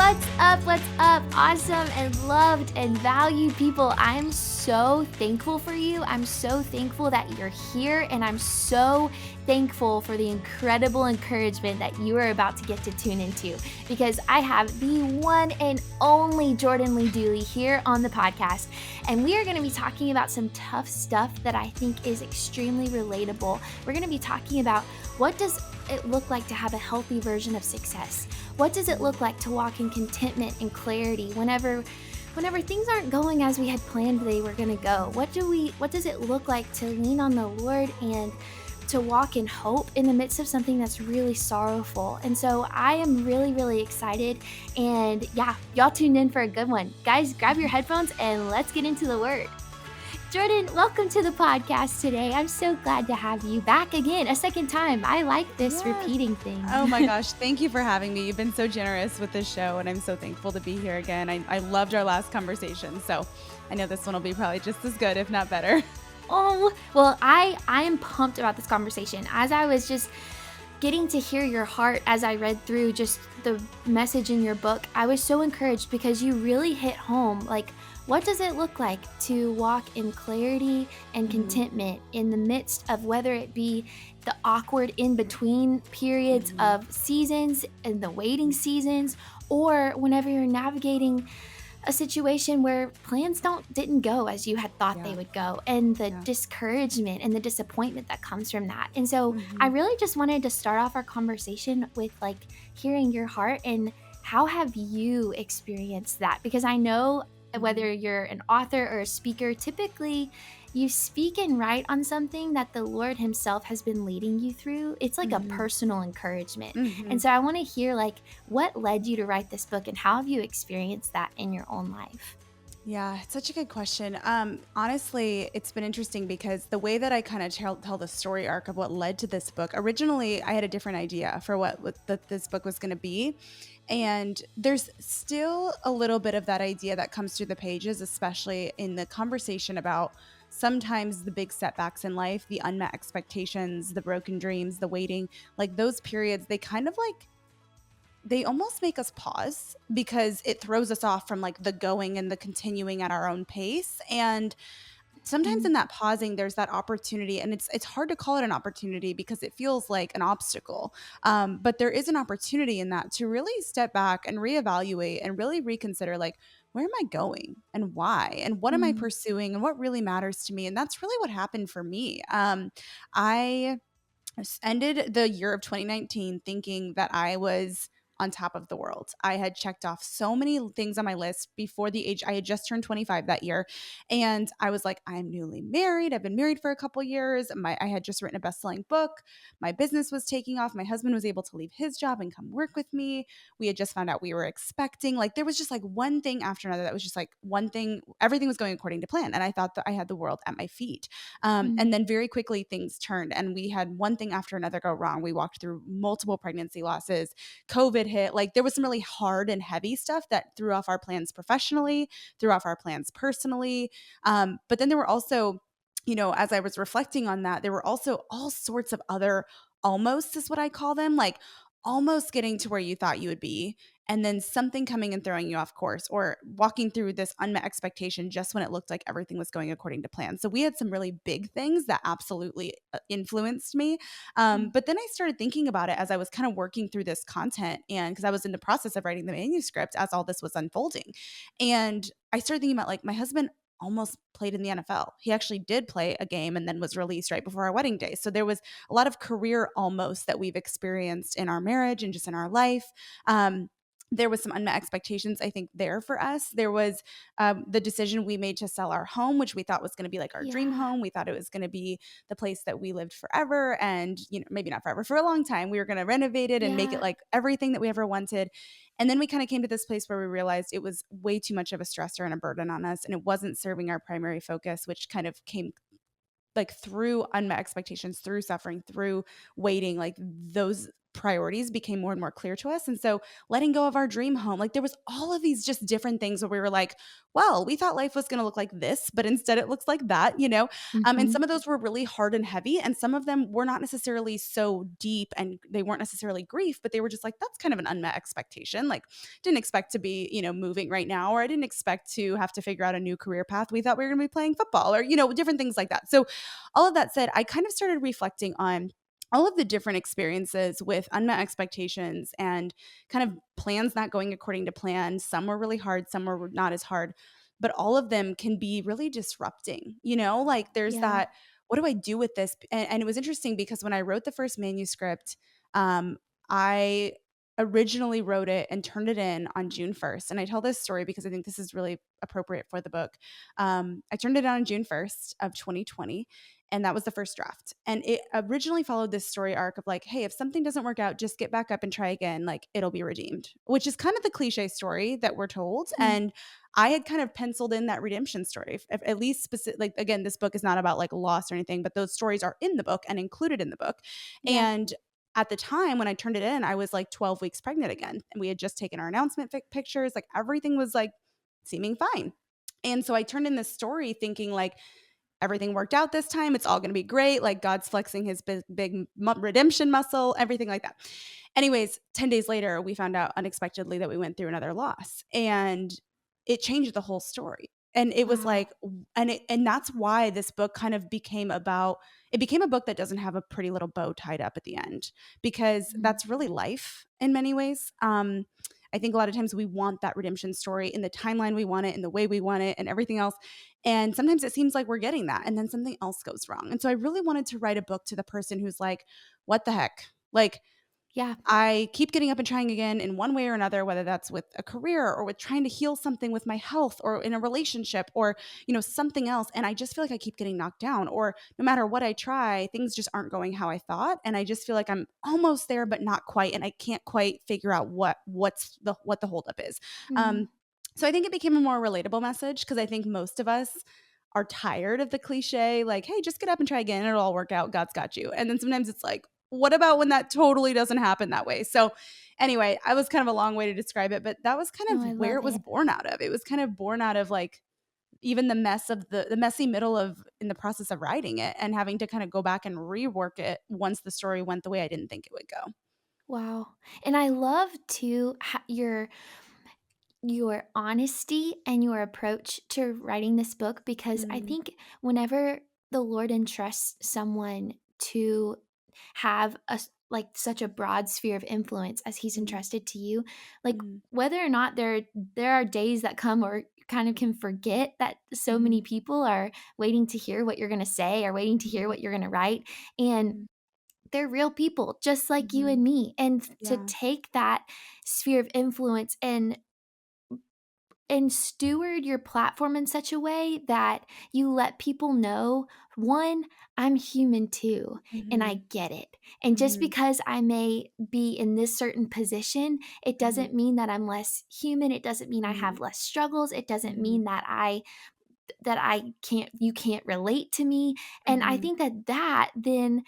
What's up? Awesome and loved and valued people. I'm so thankful for you. I'm so thankful that you're here, and I'm so thankful for the incredible encouragement that you are about to get to tune into, because I have the one and only Jordan Lee Dooley here on the podcast, and we are going to be talking about some tough stuff that I think is extremely relatable. We're going to be talking about what does it look like to have a healthy version of success? What does it look like to walk in contentment and clarity whenever things aren't going as we had planned they were going to go? What does it look like to lean on the Lord and to walk in hope in the midst of something that's really sorrowful? And so I am really, really excited. And yeah, y'all tuned in for a good one. Guys, grab your headphones and let's get into the word. Jordan, welcome to the podcast today. I'm so glad to have you back again, a second time. I like this repeating thing. Oh my gosh, thank you for having me. You've been so generous with this show, and I'm so thankful to be here again. I loved our last conversation, so I know this one will be probably just as good, if not better. Oh, well, I am pumped about this conversation. As I was just getting to hear your heart as I read through just the message in your book, I was so encouraged because you really hit home. Like, what does it look like to walk in clarity and contentment in the midst of whether it be the awkward in between periods of seasons and the waiting seasons, or whenever you're navigating a situation where plans didn't go as you had thought they would go, and the discouragement and the disappointment that comes from that. And so I really just wanted to start off our conversation with like hearing your heart and how have you experienced that? Because I know whether you're an author or a speaker, typically you speak and write on something that the Lord himself has been leading you through. It's like a personal encouragement. And so I want to hear like what led you to write this book and how have you experienced that in your own life? Yeah, it's such a good question. Honestly, it's been interesting because the way that I kind of tell the story arc of what led to this book, originally I had a different idea for what this book was going to be. And there's still a little bit of that idea that comes through the pages, especially in the conversation about sometimes the big setbacks in life, the unmet expectations, the broken dreams, the waiting, like those periods, they almost make us pause because it throws us off from like the going and the continuing at our own pace. And sometimes in that pausing, there's that opportunity, and it's hard to call it an opportunity because it feels like an obstacle. But there is an opportunity in that to really step back and reevaluate and really reconsider, like, where am I going and why? And what am I pursuing and what really matters to me? And that's really what happened for me. I ended the year of 2019 thinking that I was on top of the world. I had checked off so many things on my list before the age. I had just turned 25 that year. And I was like, I'm newly married. I've been married for a couple years. I had just written a best-selling book. My business was taking off. My husband was able to leave his job and come work with me. We had just found out we were expecting. Like there was just like one thing after another that was just like one thing. Everything was going according to plan. And I thought that I had the world at my feet. And then very quickly things turned and we had one thing after another go wrong. We walked through multiple pregnancy losses. COVID hit. Like there was some really hard and heavy stuff that threw off our plans professionally, threw off our plans personally. But then there were also, as I was reflecting on that, there were also all sorts of other almost is what I call them, like almost getting to where you thought you would be, and then something coming and throwing you off course or walking through this unmet expectation just when it looked like everything was going according to plan. So we had some really big things that absolutely influenced me. But then I started thinking about it as I was kind of working through this content, and because I was in the process of writing the manuscript as all this was unfolding. And I started thinking about like my husband almost played in the NFL. He actually did play a game and then was released right before our wedding day. So there was a lot of career almost that we've experienced in our marriage and just in our life. There was some unmet expectations, I think, there for us. There was the decision we made to sell our home, which we thought was going to be like our dream home. We thought it was going to be the place that we lived forever. And, maybe not forever, for a long time. We were going to renovate it and make it like everything that we ever wanted. And then we kind of came to this place where we realized it was way too much of a stressor and a burden on us. And it wasn't serving our primary focus, which kind of came like through unmet expectations, through suffering, through waiting, like those priorities became more and more clear to us. And so letting go of our dream home, like there was all of these just different things where we were like, well, we thought life was going to look like this, but instead it looks like that, you know? And Mhm. some of those were really hard and heavy. And some of them were not necessarily so deep and they weren't necessarily grief, but they were just like, that's kind of an unmet expectation. Like, didn't expect to be, moving right now, or I didn't expect to have to figure out a new career path. We thought we were going to be playing football or, different things like that. So, all of that said, I kind of started reflecting on all of the different experiences with unmet expectations and kind of plans not going according to plan. Some were really hard, some were not as hard, but all of them can be really disrupting. Like there's Yeah. that, what do I do with this? And it was interesting because when I wrote the first manuscript, I originally wrote it and turned it in on June 1st. And I tell this story because I think this is really appropriate for the book. I turned it in on June 1st of 2020, and that was the first draft. And it originally followed this story arc of like, hey, if something doesn't work out, just get back up and try again. Like it'll be redeemed, which is kind of the cliche story that we're told. Mm. And I had kind of penciled in that redemption story, at least specific. Like again, this book is not about like loss or anything, but those stories are in the book and included in the book. Yeah. And at the time when I turned it in, I was like 12 weeks pregnant again. And we had just taken our announcement pictures. Like everything was like seeming fine. And so I turned in this story thinking like everything worked out this time. It's all going to be great. Like God's flexing his big redemption muscle, everything like that. Anyways, 10 days later, we found out unexpectedly that we went through another loss, and it changed the whole story. And it was Wow. like, and that's why this book kind of became about, it became a book that doesn't have a pretty little bow tied up at the end, because Mm. that's really life in many ways. I think a lot of times we want that redemption story in the timeline we want it, in the way we want it, and everything else. And sometimes it seems like we're getting that, and then something else goes wrong. And so I really wanted to write a book to the person who's like, what the heck? Like, Yeah. I keep getting up and trying again in one way or another, whether that's with a career or with trying to heal something with my health or in a relationship or, something else. And I just feel like I keep getting knocked down, or no matter what I try, things just aren't going how I thought. And I just feel like I'm almost there, but not quite. And I can't quite figure out what the holdup is. Mm. Um, so I think it became a more relatable message because I think most of us are tired of the cliche, like, hey, just get up and try again. It'll all work out. God's got you. And then sometimes it's like, what about when that totally doesn't happen that way? So, anyway, I was kind of a long way to describe it, but that was kind No, of I where love it was it. born out of. It was kind of born out of like even the mess of the messy middle of in the process of writing it and having to kind of go back and rework it once the story went the way I didn't think it would go. Wow. And I love too your honesty and your approach to writing this book, because I Mm, think whenever the Lord entrusts someone to have like such a broad sphere of influence as he's mm, entrusted to you, like mm, whether or not there are days that come or you kind of can forget that so many mhm, people are waiting to hear what you're going to say or waiting to hear mhm, what you're going to write, and mhm, they're real people just like you mhm. and me, and to Yeah. take that sphere of influence and steward your platform in such a way that you let people know, one, I'm human too, and I Mhm, get it. And just mhm, because I may be in this certain position, it mhm, doesn't mean that I'm less human. It doesn't mean I mhm, have less struggles. It doesn't mhm, mean that I can't you can't relate to me. And I mhm, think that then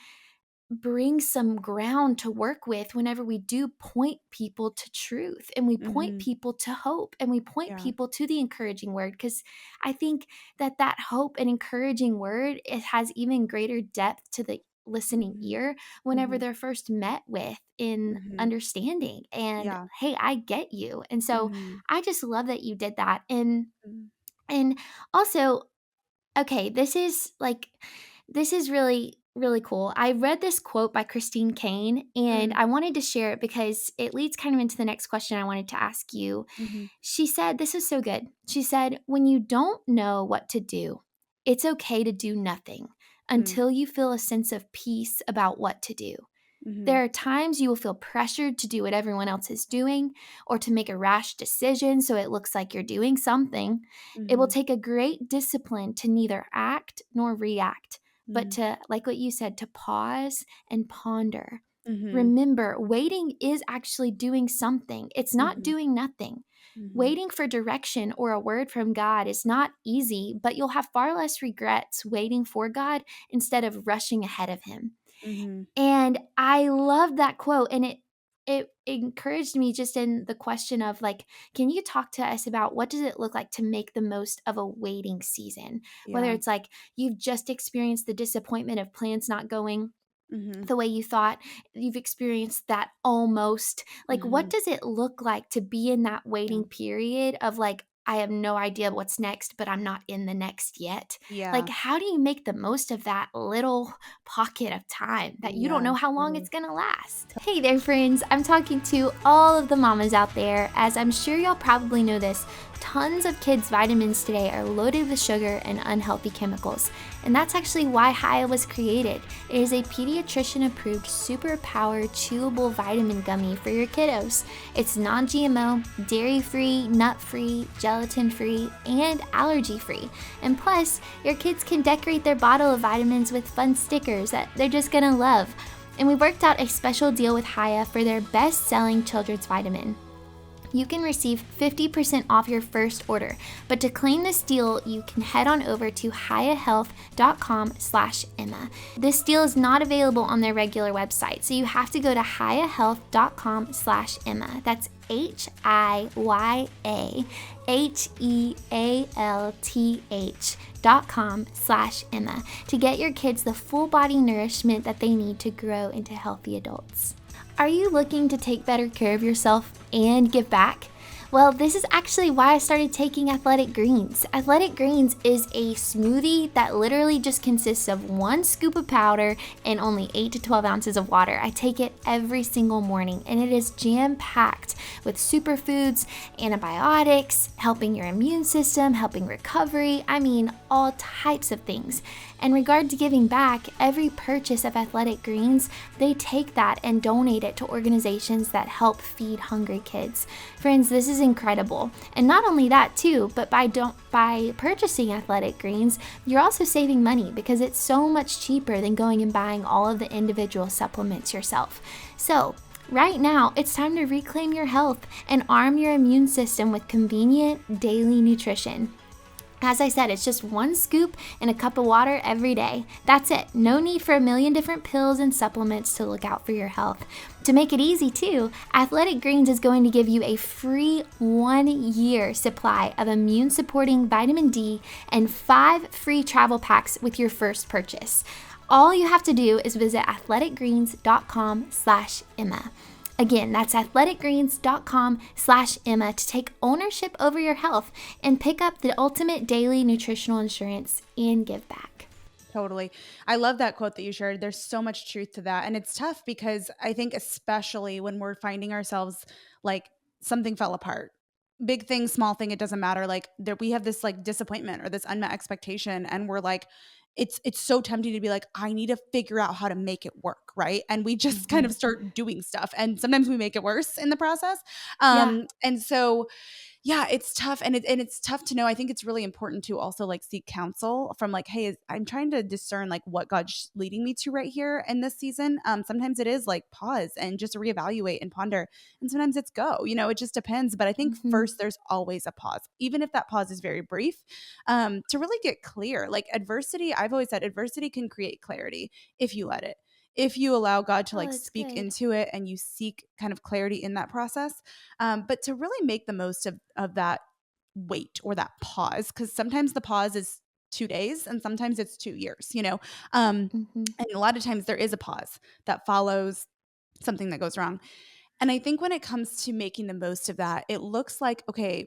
bring some ground to work with whenever we do point people to truth and we point mhm. people to hope and we point Yeah. people to the encouraging word, because I think that hope and encouraging word, it has even greater depth to the listening Mhm, ear whenever mhm, they're first met with in mhm. understanding and, Yeah. hey, I get you. And so Mhm, I just love that you did that. and mhm, and also, okay, this is really, really cool. I read this quote by Christine Kane, and mm, I wanted to share it because it leads kind of into the next question I wanted to ask you. mhm, She said, this is so good. She said, "When you don't know what to do, it's okay to do nothing mm, until you feel a sense of peace about what to do. mhm, There are times you will feel pressured to do what everyone else is doing or to make a rash decision so it looks like you're doing something. It will mhm, take a great discipline to neither act nor react, but mm, to, like what you said, to pause and ponder. mhm, Remember, waiting is actually doing something, it's not mhm, doing nothing. mhm, Waiting for direction or a word from God is not easy, but you'll have far less regrets waiting for God instead of rushing ahead of Him. Hmm. And I love that quote, and it encouraged me just in the question of like, can you talk to us about what does it look like to make the most of a waiting season? Whether Yeah. it's like you've just experienced the disappointment of plans not going Hmm. the way you thought, you've experienced that almost. Like, what Hmm. does it look like to be in that Yeah. waiting period of like, I have no idea what's next, but I'm not in the next yet? Like, Yeah. how do you make the most of that little pocket of time that you don't Yeah. know how long it's Totally. gonna last? Hey there, friends. I'm talking to all of the mamas out there, as I'm sure y'all probably know this. Tons of kids' vitamins today are loaded with sugar and unhealthy chemicals. And that's actually why Haya was created. It is a pediatrician approved super powered chewable vitamin gummy for your kiddos. It's non GMO, dairy free, nut free, gelatin free, and allergy free. And plus, your kids can decorate their bottle of vitamins with fun stickers that they're just gonna love. And we worked out a special deal with Haya for their best selling children's vitamin. You can receive 50% off your first order. But to claim this deal, you can head on over to hayahealth.com/Emma. This deal is not available on their regular website, so you have to go to hayahealth.com/Emma. That's HIYAHEALTH.com/Emma to get your kids the full body nourishment that they need to grow into healthy adults. Are you looking to take better care of yourself and give back? Well, this is actually why I started taking Athletic Greens. Athletic Greens is a smoothie that literally just consists of 1 scoop of powder and only 8 to 12 ounces of water. I take it every single morning, and it is jam-packed with superfoods, antibiotics, helping your immune system, helping recovery, I mean, all types of things. In regard to giving back, every purchase of Athletic Greens, they take that and donate it to organizations that help feed hungry kids. Friends, this is incredible. And not only that too, but by purchasing Athletic Greens, you're also saving money because it's so much cheaper than going and buying all of the individual supplements yourself. So, right now, it's time to reclaim your health and arm your immune system with convenient daily nutrition. As I said, it's just 1 scoop in a cup of water every day. That's it. No need for a million different pills and supplements to look out for your health. To make it easy too, Athletic Greens is going to give you a free 1-year supply of immune supporting vitamin D and 5 free travel packs with your first purchase. All you have to do is visit athleticgreens.com/Emma. Again, that's athleticgreens.com/Emma to take ownership over your health and pick up the ultimate daily nutritional insurance and give back. Totally. I love that quote that you shared. There's so much truth to that. And it's tough because I think, especially when we're finding ourselves like something fell apart, big thing, small thing, it doesn't matter. Like there, we have this like disappointment or this unmet expectation. And we're like, it's so tempting to be like, I need to figure out how to make it work. Right. And we just kind Mhm. of start doing stuff. And sometimes we make it worse in the process. Yeah. And so yeah, it's tough, and it's tough to know. I think it's really important to also like seek counsel from like, hey, I'm trying to discern like what God's leading me to right here in this season. Sometimes it is like pause and just reevaluate and ponder, and sometimes it's go. You know, it just depends. But I think Mhm. first there's always a pause, even if that pause is very brief, to really get clear. Like adversity, I've always said adversity can create clarity if you let it. If you allow God to Oh, like that's speak good. into it and you seek kind of clarity in that process, but to really make the most of that wait or that pause, because sometimes the pause is 2 days and sometimes it's 2 years, you know. Mhm. And a lot of times there is a pause that follows something that goes wrong. And I think when it comes to making the most of that, it looks like, okay,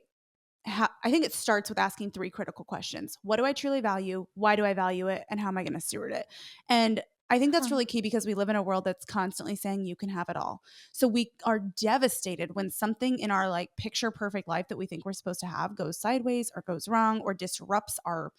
I think it starts with asking 3 critical questions. What do I truly value? Why do I value it? And how am I going to steward it? And I think that's Huh. really key because we live in a world that's constantly saying you can have it all. So we are devastated when something in our like picture perfect life that we think we're supposed to have goes sideways or goes wrong or disrupts our,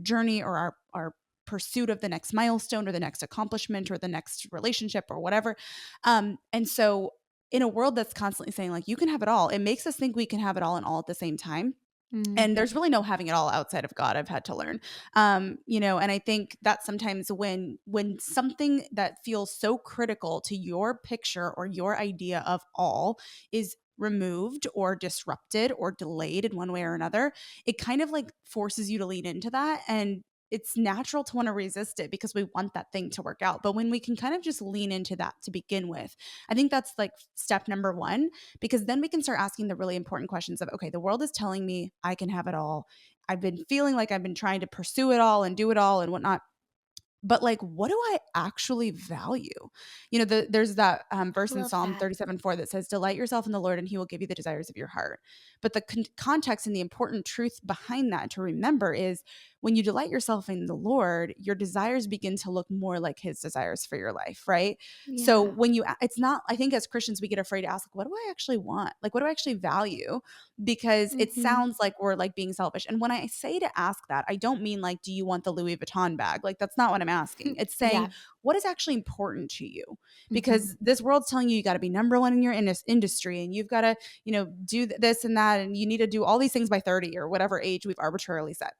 journey or our pursuit of the next milestone or the next accomplishment or the next relationship or whatever. And so in a world that's constantly saying like you can have it all, it makes us think we can have it all and all at the same time. Mm. And there's really no having it all outside of God, I've had to learn. And I think that sometimes when something that feels so critical to your picture or your idea of all is removed or disrupted or delayed in one way or another, it kind of like forces you to lean into that. And it's natural to want to resist it because we want that thing to work out. But when we can kind of just lean into that to begin with, I think that's like step number one, because then we can start asking the really important questions of, okay, the world is telling me I can have it all. I've been feeling like I've been trying to pursue it all and do it all and whatnot. But like, what do I actually value? There's that I verse in love Psalm that. 37:4 that says, "Delight yourself in the Lord, and He will give you the desires of your heart." But the context and the important truth behind that to remember is when you delight yourself in the Lord, your desires begin to look more like His desires for your life, right? So Yeah. when it's not, I think as Christians, we get afraid to ask, like, what do I actually want? Like, what do I actually value? Because it Mhm. sounds like we're like being selfish. And when I say to ask that, I don't mean like, do you want the Louis Vuitton bag? Like, that's not what I'm asking. It's saying, Yeah. what is actually important to you? Mhm. Because this world's telling you got to be number one in your industry, and you've got to, do this and that, and you need to do all these things by 30 or whatever age we've arbitrarily set.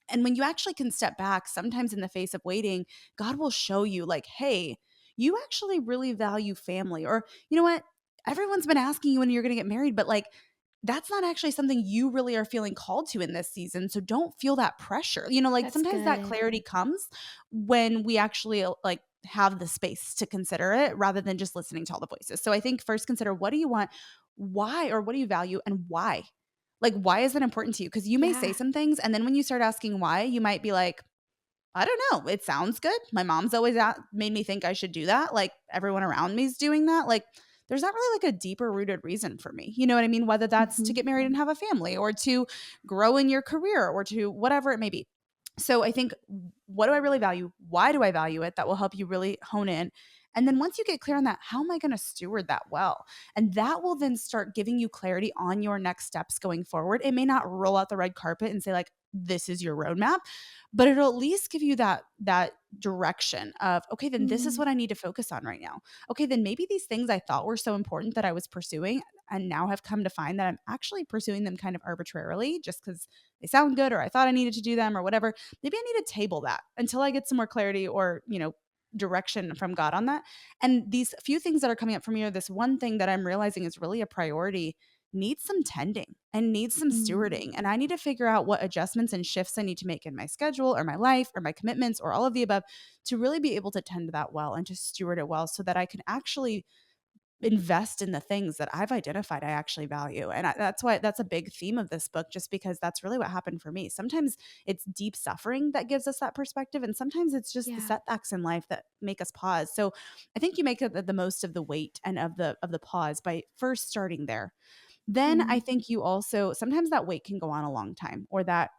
And when you actually can step back, sometimes in the face of waiting, God will show you, like, hey, you actually really value family. Or, you know what? Everyone's been asking you when you're going to get married, but like, that's not actually something you really are feeling called to in this season. So don't feel that pressure. Like That's sometimes that good. clarity comes when we actually like have the space to consider it rather than just listening to all the voices. So I think first consider, what do you want? Why, or what do you value, and why? Like, why is that important to you? Because you may say Yeah. some things, and then when you start asking why, you might be like, I don't know. It sounds good. My mom's always made me think I should do that. Like, everyone around me is doing that. Like, there's not really like a deeper rooted reason for me. You know what I mean? Whether that's to Mhm. get married and have a family, or to grow in your career, or to whatever it may be. So I think, what do I really value? Why do I value it? That will help you really hone in. And then once you get clear on that, how am I going to steward that well? And that will then start giving you clarity on your next steps going forward. It may not roll out the red carpet and say, like, this is your roadmap, but it'll at least give you that direction of, okay, then this is Mm. what I need to focus on right now. Okay, then maybe these things I thought were so important that I was pursuing, and now have come to find that I'm actually pursuing them kind of arbitrarily just because they sound good, or I thought I needed to do them, or whatever. Maybe I need to table that until I get some more clarity, or, direction from God on that. And these few things that are coming up for me, are this one thing that I'm realizing is really a priority, needs some tending and needs some Mm. stewarding. And I need to figure out what adjustments and shifts I need to make in my schedule, or my life, or my commitments, or all of the above, to really be able to tend to that well and to steward it well, so that I can actually invest in the things that I've identified I actually value. And that's why that's a big theme of this book, just because that's really what happened for me. Sometimes it's deep suffering that gives us that perspective, and sometimes it's just the Yeah. setbacks in life that make us pause. So I think you make the most of the wait and of the pause by first starting there. Then I Mm. think you also, sometimes that wait can go on a long time, or that,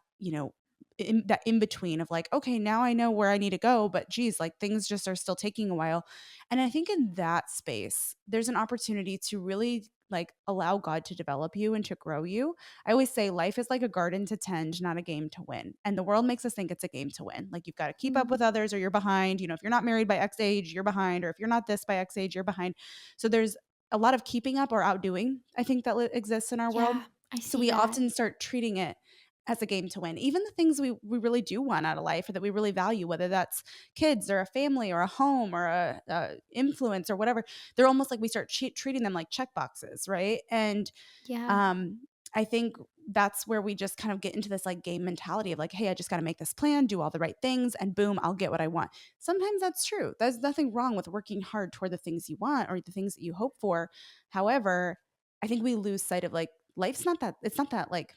that in between of like, okay, now I know where I need to go, but geez, like things just are still taking a while. And I think in that space, there's an opportunity to really like allow God to develop you and to grow you. I always say life is like a garden to tend, not a game to win. And the world makes us think it's a game to win. Like, you've got to keep up Mm. with others or you're behind. If you're not married by X age, you're behind. Or if you're not this by X age, you're behind. So there's a lot of keeping up or outdoing, I think, that exists in our world. Yeah, I So see we that. often start treating it as a game to win. Even the things we really do want out of life, or that we really value, whether that's kids or a family or a home or a influence or whatever, they're almost like we start treating them like check boxes, right? And Yeah. um, I think that's where we just kind of get into this like game mentality of like, hey, I just got to make this plan, do all the right things, and boom, I'll get what I want. Sometimes that's true. There's nothing wrong with working hard toward the things you want or the things that you hope for. However, I think we lose sight of like, life's not that, it's not that like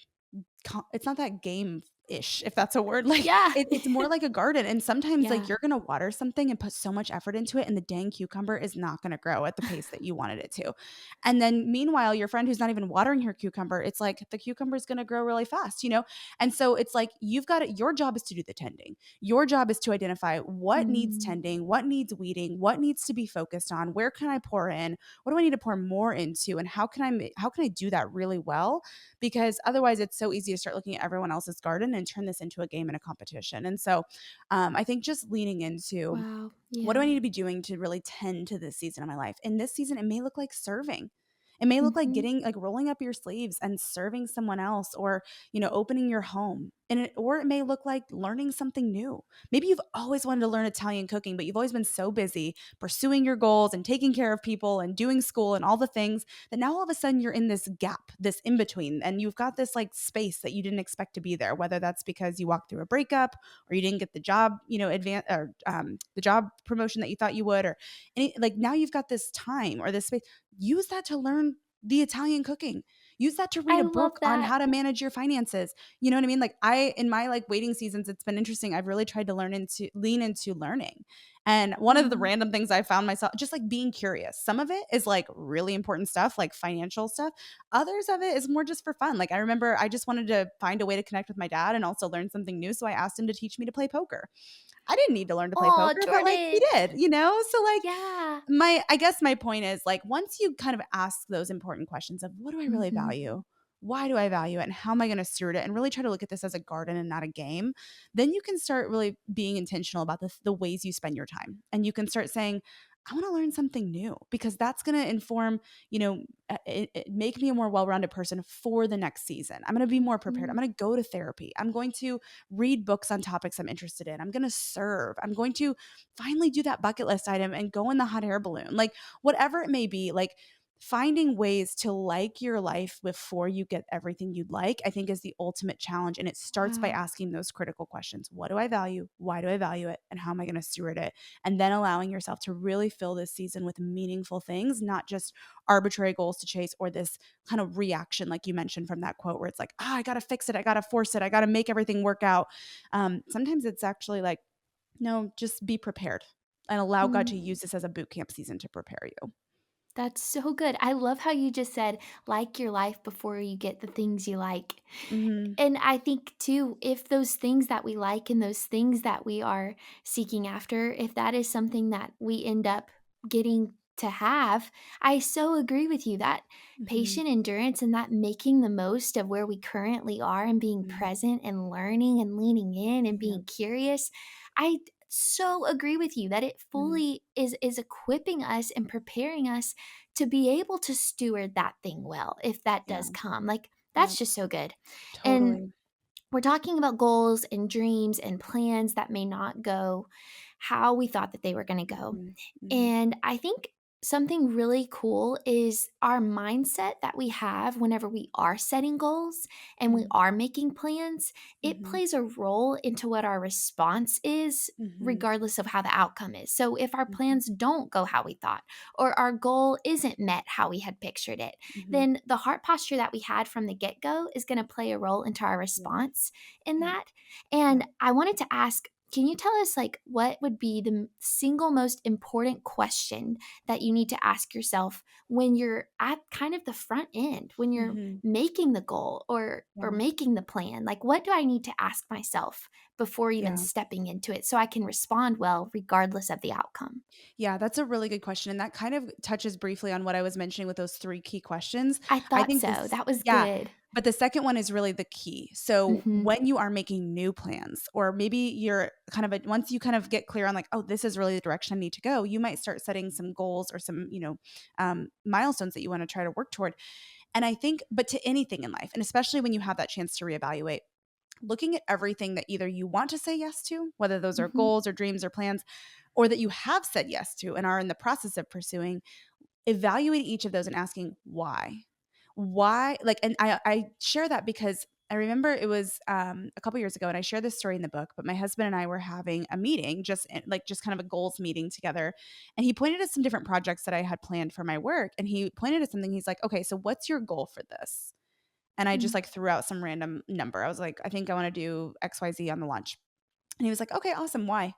it's not that game-ish, if that's a word. Like, Yeah. it's more like a garden, and sometimes, like, Yeah. you're gonna water something and put so much effort into it, and the dang cucumber is not gonna grow at the pace that you wanted it to. And then meanwhile, your friend who's not even watering her cucumber, it's like the cucumber is gonna grow really fast, you know? And so it's like you've got it, your job is to do the tending. Your job is to identify what needs Mm. tending, what needs weeding, what needs to be focused on, where can I pour in, what do I need to pour more into, and how can I do that really well? Because otherwise it's so easy to start looking at everyone else's garden and turn this into a game and a competition. And so I think just leaning into, Wow. what do I Yeah. need to be doing to really tend to this season of my life? In this season, it may look like serving. It may look like Mhm. getting like rolling up your sleeves and serving someone else, or, opening your home. or it may look like learning something new. Maybe you've always wanted to learn Italian cooking, but you've always been so busy pursuing your goals and taking care of people and doing school and all the things that now all of a sudden you're in this gap, this in between, and you've got this like space that you didn't expect to be there, whether that's because you walked through a breakup or you didn't get the job, advance or the job promotion that you thought you would, or like now you've got this time or this space. Use that to learn the Italian cooking. Use that to read I a love book on that. how to manage your finances. You know what I mean? Like in my like waiting seasons, it's been interesting. I've really tried to lean into learning. And one of the Mhm. random things I found myself just like being curious. Some of it is like really important stuff, like financial stuff. Others of it is more just for fun. Like I remember I just wanted to find a way to connect with my dad and also learn something new. So I asked him to teach me to play poker. I didn't need to learn to play Oh, poker, but like he Jordan. did, So like Yeah. I guess my point is like once you kind of ask those important questions of what do I really Mhm. value? Why do I value it? And how am I going to steward it? And really try to look at this as a garden and not a game. Then you can start really being intentional about the ways you spend your time. And you can start saying, I want to learn something new because that's going to inform, make me a more well rounded person for the next season. I'm going to be more prepared. I'm Mhm. going to go to therapy. I'm going to read books on topics I'm interested in. I'm going to serve. I'm going to finally do that bucket list item and go in the hot air balloon. Like whatever it may be, like finding ways to like your life before you get everything you'd like, I think is the ultimate challenge. And it starts by Wow. asking those critical questions. What do I value? Why do I value it? And how am I going to steward it? And then allowing yourself to really fill this season with meaningful things, not just arbitrary goals to chase or this kind of reaction, like you mentioned from that quote, where it's like, I got to fix it. I got to force it. I got to make everything work out. Sometimes it's actually like, no, just be prepared and allow God to Mm. use this as a boot camp season to prepare you. That's so good. I love how you just said, "Like your life before you get the things you like." Mhm. And I think too, if those things that we like and those things that we are seeking after, if that is something that we end up getting to have, I so agree with you that Mhm. patient endurance and that making the most of where we currently are and being Mhm. present and learning and leaning in and Yep. being curious. I so agree with you that it Mhm. fully is equipping us and preparing us to be able to steward that thing well if that Yeah. does come. Like that's Yep. just so good. And Totally. we're talking about goals and dreams and plans that may not go how we thought that they were going to go. Mhm. Mhm. And I think something really cool is our mindset that we have whenever we are setting goals and we Mhm. are making plans. It Mhm. plays a role into what our response is, Mhm. regardless of how the outcome is. So if our Mhm. plans don't go how we thought, or our goal isn't met how we had pictured it, Mhm. then the heart posture that we had from the get go is going to play a role into our Yeah. response in Yeah. that. Yeah. And I wanted to ask, can you tell us like what would be the single most important question that you need to ask yourself when you're at kind of the front end, when you're Mhm. making the goal or Yeah. making the plan? Like what do I need to ask myself before even Yeah. stepping into it so I can respond well regardless of the outcome? Yeah, that's a really good question, and that kind of touches briefly on what I was mentioning with those 3 key questions. I I thought think so. this That was Yeah, good. but the second one is really the key. So, Mhm. when you are making new plans or maybe you're kind of once you kind of get clear on like, "Oh, this is really the direction I need to go," you might start setting some goals or some, milestones that you wanna try to work toward, and I think but to anything in life, and especially when you have that chance to reevaluate, looking at everything that either you want to say yes to, whether those are Mhm. goals or dreams or plans, or that you have said yes to and are in the process of pursuing, evaluate each of those and asking why. Why? Like, and I share that because I remember it was a couple years ago, and I share this story in the book. But my husband and I were having a meeting, just kind of a goals meeting together, and he pointed at some different projects that I had planned for my work, and he pointed at something. He's like, "Okay, so what's your goal for this?" And I just Mm. like threw out some random number. I was like, "I think I want to do XYZ on the lunch." And he was like, "Okay, awesome. Why?"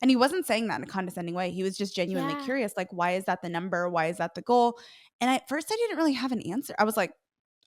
And he wasn't saying that in a condescending way. He was just genuinely Yeah. curious, like, why is that the number? Why is that the goal? And at first, I didn't really have an answer. I was like,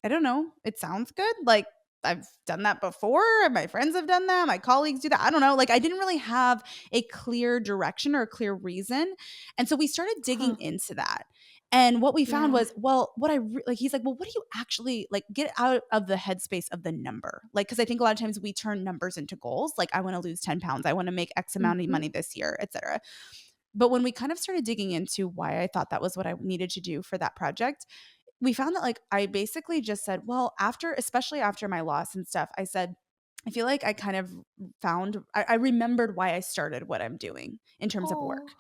I don't know. It sounds good. Like, I've done that before. My friends have done that. My colleagues do that. I don't know. Like, I didn't really have a clear direction or a clear reason. And so we started digging Huh. into that. And what we found Yeah. was, well, like, he's like, well, what do you actually like get out of the headspace of the number? Like, cause I think a lot of times we turn numbers into goals. Like, I want to lose 10 pounds. I want to make X amount of Mhm. money this year, et cetera. But when we kind of started digging into why I thought that was what I needed to do for that project, we found that like I basically just said, well, especially after my loss and stuff, I said, I feel like I kind of I remembered why I started what I'm doing in terms of Oh, work.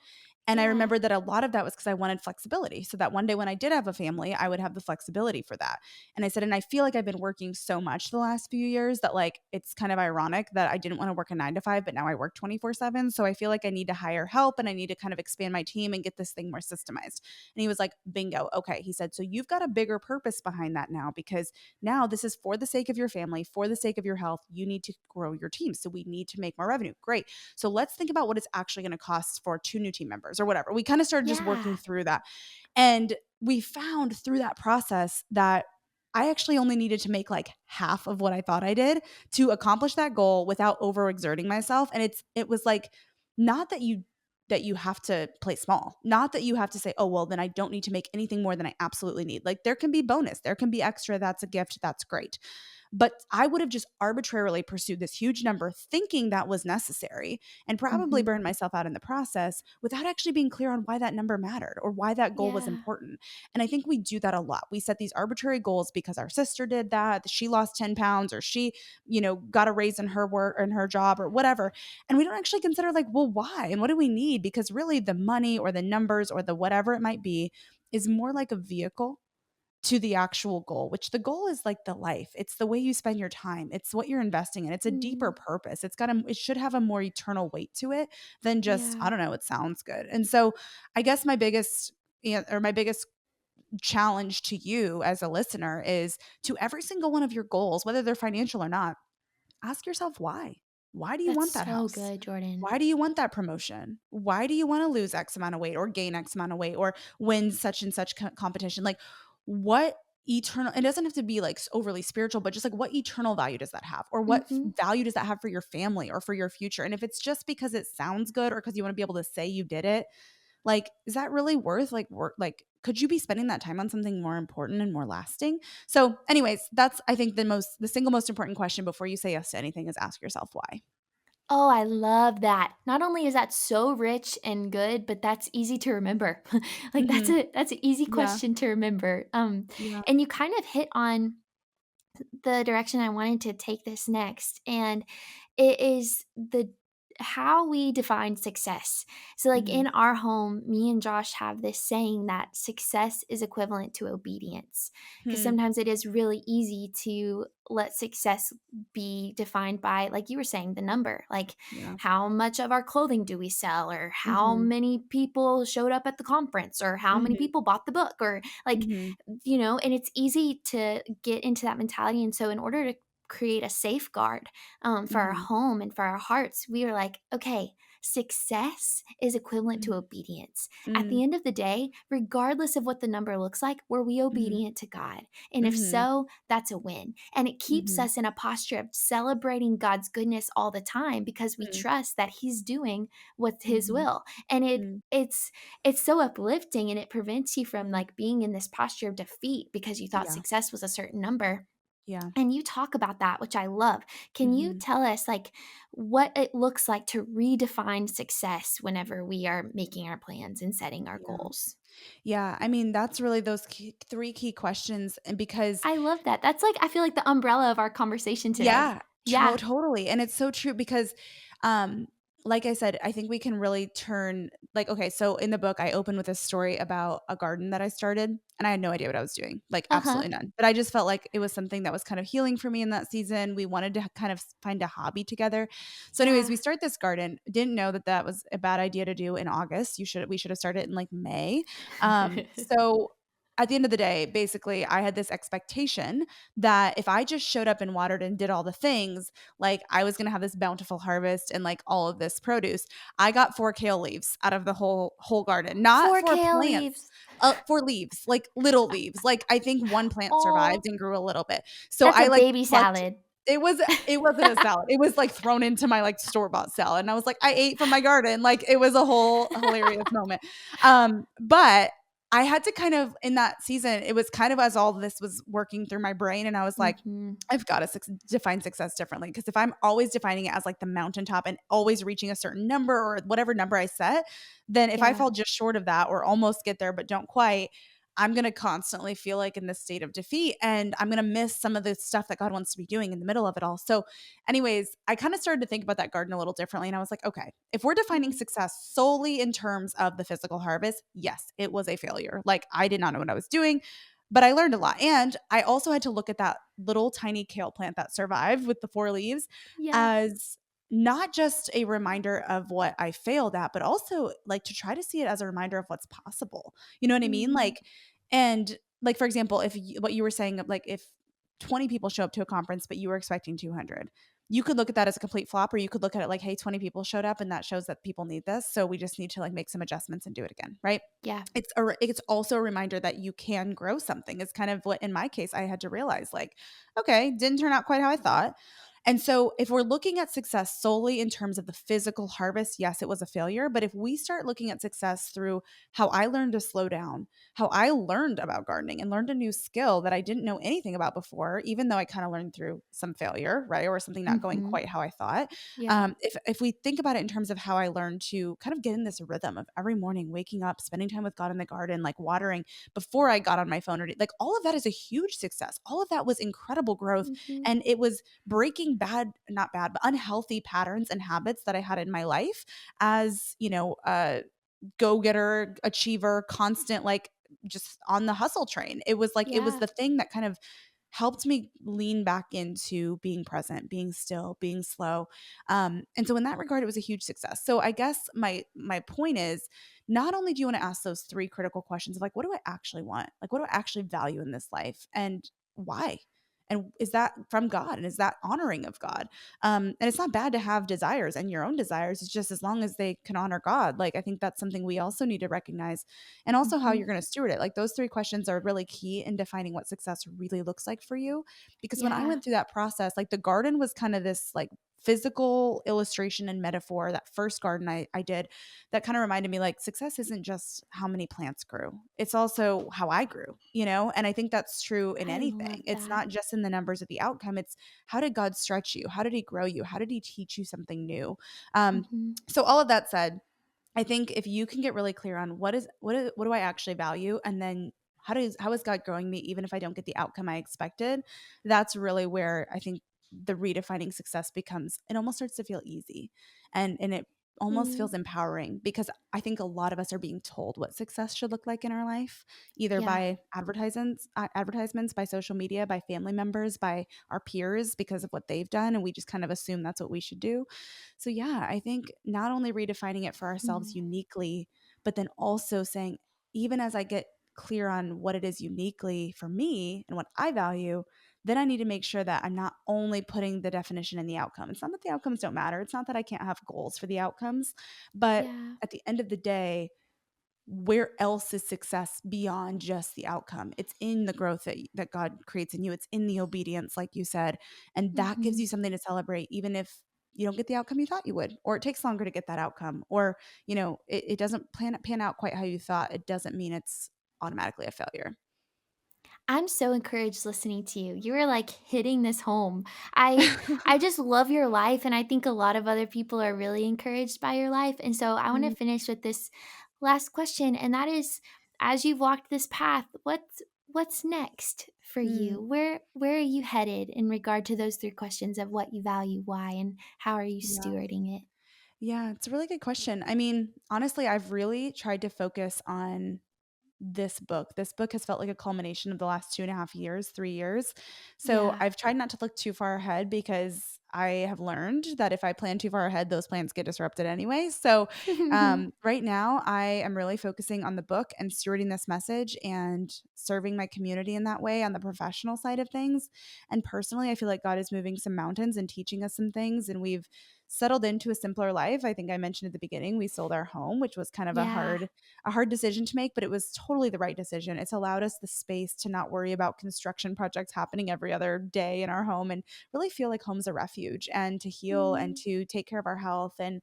And I yeah. remembered that a lot of that was because I wanted flexibility. So that one day when I did have a family, I would have the flexibility for that. And I said, and I feel like I've been working so much the last few years that like it's kind of ironic that I didn't want to work a 9 to 5, but now I work 24/7. So I feel like I need to hire help and I need to kind of expand my team and get this thing more systemized. And he was like, bingo. Okay. He said, so you've got a bigger purpose behind that now because now this is for the sake of your family, for the sake of your health. You need to grow your team. So we need to make more revenue. Great. So let's think about what it's actually going to cost for 2 new team members or whatever. We kind of started just working Yeah. through that. And we found through that process that I actually only needed to make like half of what I thought I did to accomplish that goal without overexerting myself. And it was like not that you have to play small. Not that you have to say, "Oh, well, then I don't need to make anything more than I absolutely need." Like there can be bonus, there can be extra, that's a gift, that's great. But I would have just arbitrarily pursued this huge number thinking that was necessary and probably Mhm. burned myself out in the process without actually being clear on why that number mattered or why that goal was Yeah. important. And I think we do that a lot. We set these arbitrary goals because our sister did that, she lost 10 pounds or she, got a raise in her work in her job or whatever. And we don't actually consider like, well, why? And what do we need? Because really the money or the numbers or the whatever it might be is more like a vehicle to the actual goal, which the goal is like the life. It's the way you spend your time. It's what you're investing in. It's a deeper Mhm. purpose. It should have a more eternal weight to it than just, I Yeah. don't know, it sounds good. And so I guess my biggest challenge to you as a listener is to every single one of your goals, whether they're financial or not, ask yourself why. Why do you That's want that so house? good, Jordan. Why do you want that promotion? Why do you want to lose X amount of weight or gain X amount of weight or win such and such competition? Like, what eternal, it doesn't have to be like overly spiritual, but just like what eternal value does that have? Or what Mhm. value does that have for your family or for your future? And if it's just because it sounds good or because you want to be able to say you did it, like, is that really worth like work? Like, could you be spending that time on something more important and more lasting? So, anyways, that's I think the single most important question before you say yes to anything is ask yourself why. Oh, I love that. Not only is that so rich and good, but that's easy to remember. Like, Hmm. that's an easy Yeah. question to remember. Yeah. And you kind of hit on the direction I wanted to take this next, and it is the how we define success. So like Mhm. in our home, me and Josh have this saying that success is equivalent to obedience. Because Hmm. sometimes it is really easy to let success be defined by, like you were saying, the number. Like Yeah. how much of our clothing do we sell, or how Mhm. many people showed up at the conference, or how many Mhm. people bought the book, or like Mhm. and it's easy to get into that mentality. And so, in order to create a safeguard for our Mhm. home and for our hearts, we are like, okay, success is equivalent to Mhm. obedience. At the Mm. end of the day, regardless of what the number looks like, were we Mhm. obedient to God? And if Mhm. so, that's a win. And it keeps Mhm. us in a posture of celebrating God's goodness all the time because we Mm. trust that He's doing what's His Mhm. will. And Mm. it's so uplifting, and it prevents you from Mhm. like being in this posture of defeat because you thought Yeah. success was a certain number. Yeah. And you talk about that, which I love. Can you Mhm. tell us like what it looks like to redefine success whenever we are making our plans and setting our Yeah. goals? Yeah. I mean, that's really those three key questions. And because I love that. That's like, I feel like the umbrella of our conversation today. yeah, Yeah. totally, and it's so true because, um, like I said, I think we can really turn like, okay, so in the book, I open with a story about a garden that I started, and I had no idea what I was doing, like, Uh-huh. absolutely none, but I just felt like it was something that was kind of healing for me in that season. We wanted to kind of find a hobby together. So anyways, Yeah. we start this garden, didn't know that that was a bad idea to do in August. We should have started in, like, May. So at the end of the day, basically, I had this expectation that if I just showed up and watered and did all the things, like I was going to have this bountiful harvest and like all of this produce. I got 4 kale leaves out of the whole garden, not Four for kale plants, leaves. for leaves, like little leaves. Like I think one plant survived Oh, and grew a little bit. So that's I a like baby plucked salad. it wasn't a salad. It was like thrown into my like store-bought salad. And I was like, I ate from my garden. Like it was a whole hilarious moment. But I had to kind of in that season, it was kind of as all this was working through my brain, and I was like, Mhm. I've got to define success differently because if I'm always defining it as like the mountaintop and always reaching a certain number or whatever number I set, then if I Yeah. fall just short of that or almost get there but don't quite, I'm going to constantly feel like in this state of defeat, and I'm going to miss some of the stuff that God wants to be doing in the middle of it all. So, anyways, I kind of started to think about that garden a little differently. And I was like, okay, if we're defining Mhm. success solely in terms of the physical harvest, yes, it was a failure. Like, I did not know what I was doing, but I learned a lot. And I also had to look at that little tiny kale plant that survived with the four leaves Yeah. as not just a reminder of what I failed at, but also like to try to see it as a reminder of what's possible. You know what I mean? Mm. Like, and like, for example, if you, what you were saying, like if 20 people show up to a conference, but you were expecting 200, you could look at that as a complete flop, or you could look at it like, hey, 20 people showed up and that shows that people need this. So we just need to like make some adjustments and do it again. Right. Yeah. It's also a reminder that you can grow something. It's kind of what in my case I had to realize like, okay, didn't turn out quite how I thought. And so if we're looking at success solely in terms of the physical harvest, yes, it was a failure. But if we start looking at success through how I learned to slow down, how I learned about gardening and learned a new skill that I didn't know anything about before, even though I kind of learned through some failure, right? Or something not going Mhm. quite how I thought. Yeah. If we think about it in terms of how I learned to kind of get in this rhythm of every morning waking up, spending time with God in the garden, like watering before I got on my phone, or like all of that is a huge success. All of that was incredible growth. Mhm. And it was breaking not bad, but unhealthy patterns and habits that I had in my life as, go getter, achiever, constant, like just on the hustle train. It was like, it was Yeah. the thing that kind of helped me lean back into being present, being still, being slow. And so in that regard, it was a huge success. So I guess my point is, not only do you want to ask those three critical questions of like, what do I actually want? Like, what do I actually value in this life? And why? And is that from God? And is that honoring of God? And it's not bad to have desires and your own desires. It's just as long as they can honor God. Like, I think that's something we also need to recognize, and also how Mhm. you're going to steward it. Like, those three questions are really key in defining what success really looks like for you. Because when I Yeah. went through that process, like the garden was kind of this like physical illustration and metaphor. That first garden I did, that kind of reminded me like success isn't just how many plants grew, it's also how I grew, and I think that's true in I anything. love It's that. not just in the numbers of the outcome, it's how did God stretch you, how did he grow you, how did he teach you something new. Mhm. So all of that said, I think if you can get really clear on what do I actually value, and then how is God growing me even if I don't get the outcome I expected, that's really where I think the redefining success becomes, it almost starts to feel easy, and it almost Mm. feels empowering, because I think a lot of us are being told what success should look like in our life, either Yeah. by advertisements, by social media, by family members, by our peers, because of what they've done, and we just kind of assume that's what we should do. So yeah, I think not only redefining it for ourselves Mm. uniquely, but then also saying, even as I get clear on what it is uniquely for me and what I value, then I need to make sure that I'm not only putting the definition in the outcome. It's not that the outcomes don't matter. It's not that I can't have goals for the outcomes, but Yeah. at the end of the day, where else is success beyond just the outcome? It's in the growth that God creates in you. It's in the obedience, like you said. And that gives Mhm. you something to celebrate, even if you don't get the outcome you thought you would, or it takes longer to get that outcome, or, it doesn't pan out quite how you thought. It doesn't mean it's automatically a failure. I'm so encouraged listening to you. You are like hitting this home. I just love your life and I think a lot of other people are really encouraged by your life. And so I want to Mm, finish with this last question and that is as you've walked this path, what's next for mm, you? Where are you headed in regard to those three questions of what you value, why, and how are you yeah. stewarding it? Yeah, it's a really good question. I mean, honestly, I've really tried to focus on this book. This book has felt like a culmination of the last 2.5 years, 3 years. So Yeah. I've tried not to look too far ahead, because I have learned that if I plan too far ahead, those plans get disrupted anyway. So right now, I am really focusing on the book and stewarding this message and serving my community in that way on the professional side of things. And personally, I feel like God is moving some mountains and teaching us some things. And we've settled into a simpler life. I think I mentioned at the beginning, we sold our home, which was kind of Yeah. a hard decision to make, but it was totally the right decision. It's allowed us the space to not worry about construction projects happening every other day in our home, and really feel like home's a refuge, and to heal and Mm. to take care of our health, and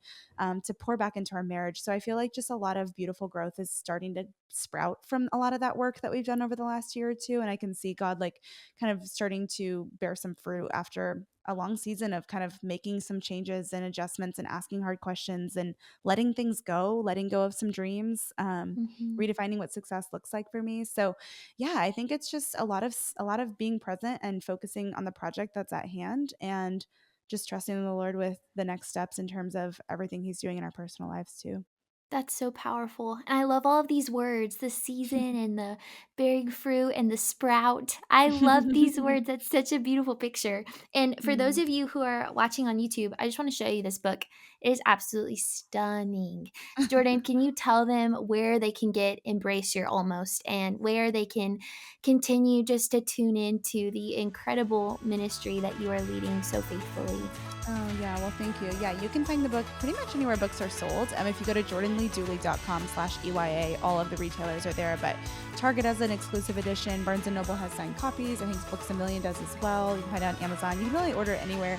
to pour back into our marriage. So I feel like just a lot of beautiful growth is starting to sprout from a lot of that work that we've done over the last year or two. And I can see God like kind of starting to bear some fruit after a long season of kind of making some changes and adjustments and asking hard questions and letting things go, letting go of some dreams, Mhm. redefining what success looks like for me. So, yeah, I think it's just a lot of being present and focusing on the project that's at hand, and just trusting the Lord with the next steps in terms of everything He's doing in our personal lives too. That's so powerful. And I love all of these words, the season and the bearing fruit and the sprout. I love these words. That's such a beautiful picture. And for those Mm. of you who are watching on YouTube, I just want to show you this book. It is absolutely stunning. Jordan, can you tell them where they can get Embrace Your Almost and where they can continue just to tune into the incredible ministry that you are leading so faithfully? Oh, yeah. Well, thank you. Yeah, you can find the book pretty much anywhere books are sold. If you go to jordanleedooley.com/EYA, all of the retailers are there. But Target has an exclusive edition. Barnes & Noble has signed copies. I think Books A Million does as well. You can find it on Amazon. You can really order it anywhere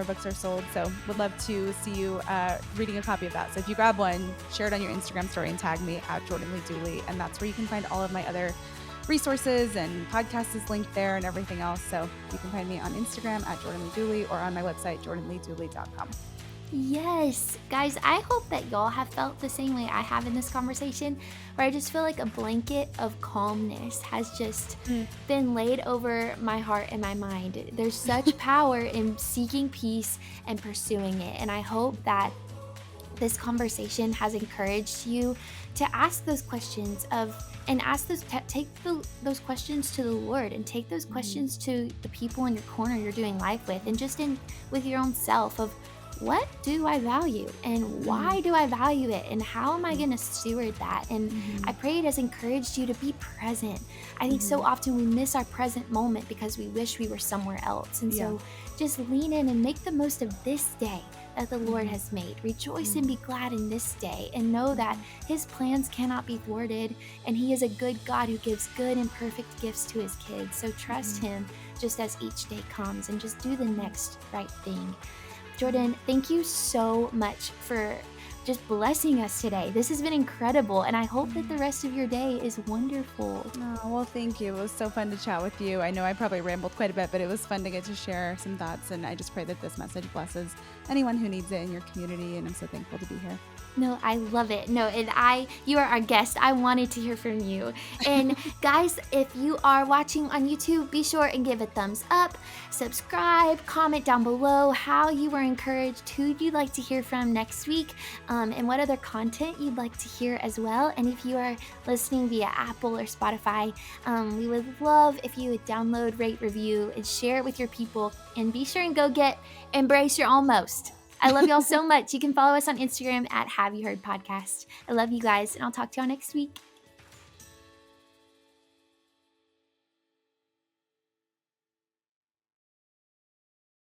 books are sold. So would love to see you reading a copy of that. So if you grab one, share it on your Instagram story and tag me at Jordan Lee Dooley. And that's where you can find all of my other resources, and podcast is linked there and everything else. So you can find me on Instagram at Jordan Lee Dooley or on my website, jordanleedooley.com. Yes, guys, I hope that y'all have felt the same way I have in this conversation, where I just feel like a blanket of calmness has just been laid over my heart and my mind. There's such power in seeking peace and pursuing it. And I hope that this conversation has encouraged you to ask those questions and ask those questions to the Lord, and take those questions to the people in your corner you're doing life with, and just in with your own self of, what do I value and why do I value it and how am I going to steward that? And I pray it has encouraged you to be present. I think so often we miss our present moment because we wish we were somewhere else. And Yeah. so just lean in and make the most of this day that the Lord has made. Rejoice and be glad in this day, and know that His plans cannot be thwarted, and He is a good God who gives good and perfect gifts to His kids. So trust Him just as each day comes, and just do the next right thing. Jordan, thank you so much for just blessing us today. This has been incredible, and I hope that the rest of your day is wonderful. Oh, well, thank you. It was so fun to chat with you. I know I probably rambled quite a bit, but it was fun to get to share some thoughts. And I just pray that this message blesses anyone who needs it in your community. And I'm so thankful to be here. No, I love it. No, and you are our guest. I wanted to hear from you. And guys, if you are watching on YouTube, be sure and give a thumbs up, subscribe, comment down below how you were encouraged, who you'd like to hear from next week, and what other content you'd like to hear as well. And if you are listening via Apple or Spotify, we would love if you would download, rate, review, and share it with your people. And be sure and go get Embrace Your Almost. I love y'all so much. You can follow us on Instagram at Have You Heard Podcast. I love you guys, and I'll talk to y'all next week.